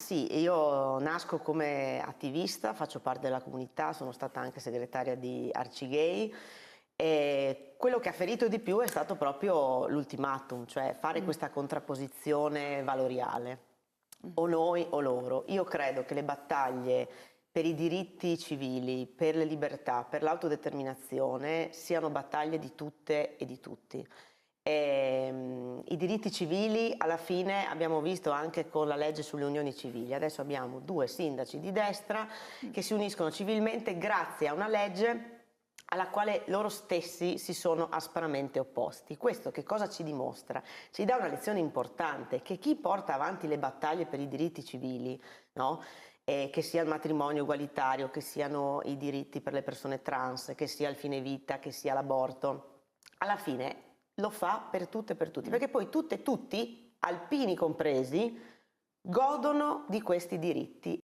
Sì, io nasco come attivista, faccio parte della comunità, sono stata anche segretaria di Arcigay e quello che ha ferito di più è stato proprio l'ultimatum, cioè fare questa contrapposizione valoriale, o noi o loro. Io credo che le battaglie per i diritti civili, per le libertà, per l'autodeterminazione siano battaglie di tutte e di tutti. I diritti civili alla fine abbiamo visto anche con la legge sulle unioni civili, adesso abbiamo due sindaci di destra che si uniscono civilmente grazie a una legge alla quale loro stessi si sono aspramente opposti. Questo che cosa ci dimostra? Ci dà una lezione importante, che chi porta avanti le battaglie per i diritti civili, no? Che sia il matrimonio ugualitario, che siano i diritti per le persone trans, che sia il fine vita, che sia l'aborto, alla fine lo fa per tutte e per tutti, perché poi tutte e tutti, alpini compresi, godono di questi diritti